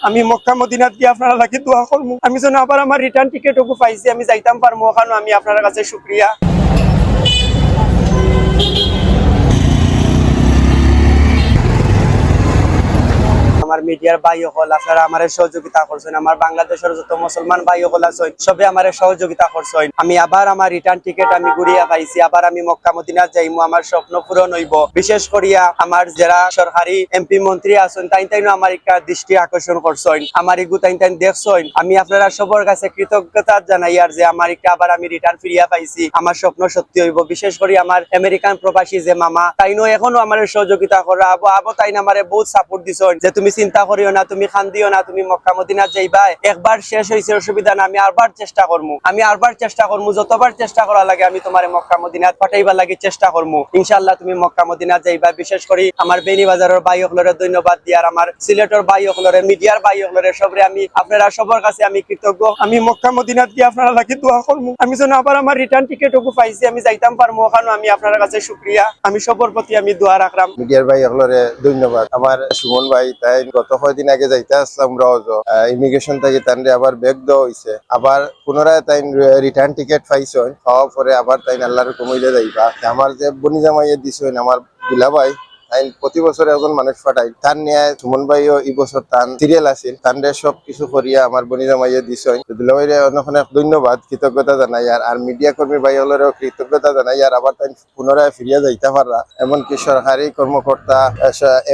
আমি মক্কা মদিনাত গিয়ে আপনারা লাগি দোয়া করবো, আমি যেন আবার আমার রিটার্ন টিকেটও পাইছি, আমি যাইতাম পারবো ওখানে। আমি আপনার কাছে শুকরিয়া। আমার মিডিয়ার ভাই হল আপনারা আমার সহযোগিতা করছেন, আমার বাংলাদেশের যত মুসলমান ভাই হল আছেন সবে আমার সহযোগিতা করছেন। আমি আবার আমার রিটার্ন টিকেট আমি ঘুরিয়া পাইছি, আবার আমি মক্কা মদিনা যাইমু, আমার স্বপ্ন পূরণ হইব। বিশেষ করিয়া আমার যারা সরকারি এমপি মন্ত্রী আছেন তাইনো আমার একটা দৃষ্টি আকর্ষণ করছেন, আমার এগু তাইন দেখছেন। আমি আপনারা সবার কাছে কৃতজ্ঞতা জানাই আর যে আমার একটা আবার আমি রিটার্ন ফিরিয়া পাইছি, আমার স্বপ্ন সত্যি হইব। বিশেষ করে আমার আমেরিকান প্রবাসী যে মামা তাইনো এখনো আমার সহযোগিতা করা আবো তাইন আমার বহুত সাপোর্ট দিছেন যে তুমি চিন্তা করিও না, তুমি খান্দিও না, তুমি মক্কা মদিনা যাইবা, একবার শেষ হয়েছে অসুবিধা না, আমি আরবার চেষ্টা করবো, আমি আরবার চেষ্টা করবো, যতবার চেষ্টা করা লাগে আমি তোমার মক্কা মদিনা পাঠাইবার লাগে চেষ্টা করবো। ইনশাআল্লাহ তুমি মক্কা মদিনা যাইবা। বিশেষ করে আমার বেনিবাজারের ভাই হলরে ধন্যবাদ দিয়ার, আমার সিলেটের ভাই হলরে, মিডিয়ার ভাই হলরে সবরে আমি আপনারা সবার কাছে আমি কৃতজ্ঞ। আমি মক্কা মদিনা গিয়ে আপনারা লাগে দোয়া করবো, আমি যেন আবার আমার রিটার্ন টিকেটও পাইছি, আমি যাইতাম পারবো ওখানে। আমি আপনার কাছে শুকরিয়া, আমি সবার প্রতি আমি দোয়া রাখলাম। মিডিয়ার ভাই হলরে ধন্যবাদ। আমার সুমন ভাই তাই গত কয়েকদিন আগে যাইতে আসলাম রজ ইমিগ্রেশন থেকে, তানরে আবার ব্যাগ দেওয়া হয়েছে, আবার পুনরায় তাই রিটার্ন টিকেট পাইছেন, পাওয়ার পরে আবার তাই আল্লাহর কমাইলে যাইবা। আমার যে বনি জামাইয়ে দিছেন আমার দুলা ভাই, তাই প্রতি বছর একজন মানুষ পাঠাই, তার নিয়ে সুমন ভাইও এই বছর তান সিরিয়াল আছিল, তানরে সব কিছু করিয়া আমার বনি জামাইয়ে দিছেন। দুলা ভাইরে অনেক অনেক ধন্যবাদ, কৃতজ্ঞতা জানাই। আর মিডিয়া কর্মী ভাই হলেরও কৃতজ্ঞতা জানাই। আর আবার তাই পুনরায় ফিরিয়া যাইতে পারা, এমনকি সরকারি কর্মকর্তা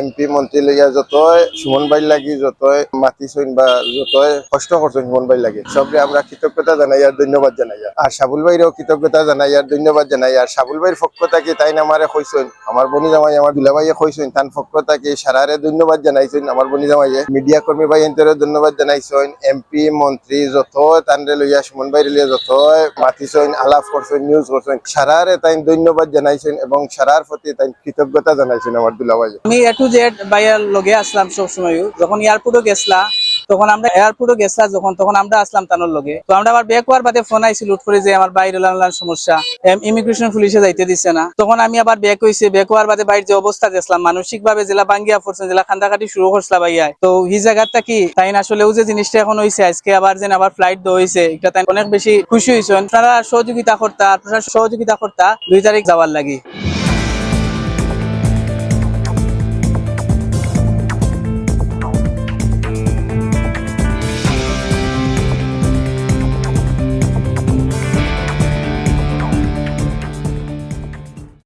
এমপি মন্ত্রী লইয়া যতই সুমন ভাই লাগি যতই মাতিছেন বা যতই কষ্ট করছেন সুমন ভাই লাগে, সবরে আমরা কৃতজ্ঞতা জানাই আর ধন্যবাদ জানাই। আর সাবুল ভাইরেও কৃতজ্ঞতা জানাই আর ধন্যবাদ জানাই। আর সাবুল ভাইয়ের পক্ষ থেকে তাই আমারে কইছেন, আমার বনি জামাই আমার দুলা ভাইয়ে কইছেন, তার পক্ষ থেকে সারারে ধন্যবাদ জানাইছেন। আমার বনি জামাইয়ে মিডিয়া কর্মী ভাই এন্তরে ধন্যবাদ জানাইছেন। এমপি মন্ত্রী যত তানরে লইয়া সুমন ভাই লইয়া যত মাতিছেন, আলাপ করছেন, নিউজ করছেন, সারারে তাই ধন্যবাদ জানাইছেন এবং সারার প্রতি তাই কৃতজ্ঞতা জানাইছেন আমার দুলা ভাই। আমি A to Z ভাইয়ার লগে আসলাম সবসময়, যখন এয়ারপোর্টও গেছলা তখন আমরা এয়ারপোর্টও গেছলা তখন আমরা আসলাম তানোর লগে। তো আমরা আবার ব্যাক হওয়ার বাদে ফোন আইছিল লুট করে যে আমার বাইরে সমস্যা, ইমিগ্রেশন পুলিশে যাইতে দিচ্ছে না। তখন আমি আবার ব্যাক হইছে, ব্যাক হওয়ার বাদে বাইরে যে অবস্থা দেখলাম মানসিক ভাবে জেলা বাঙ্গিয়া পড়ছেন, জেলা খান্দাকাটি শুরু করছিলা ভাইয়া। তো এই জায়গাটা কি তাই আসলেও যে জিনিসটা এখন হয়েছে আজকে আবার যেন আবার ফ্লাইট দেওয়া হয়েছে, এটা তাই অনেক বেশি খুশি হয়েছেন। তারা সহযোগিতা করতা, আপনারা সহযোগিতা করতা 2 তারিখ যাওয়ার লাগি।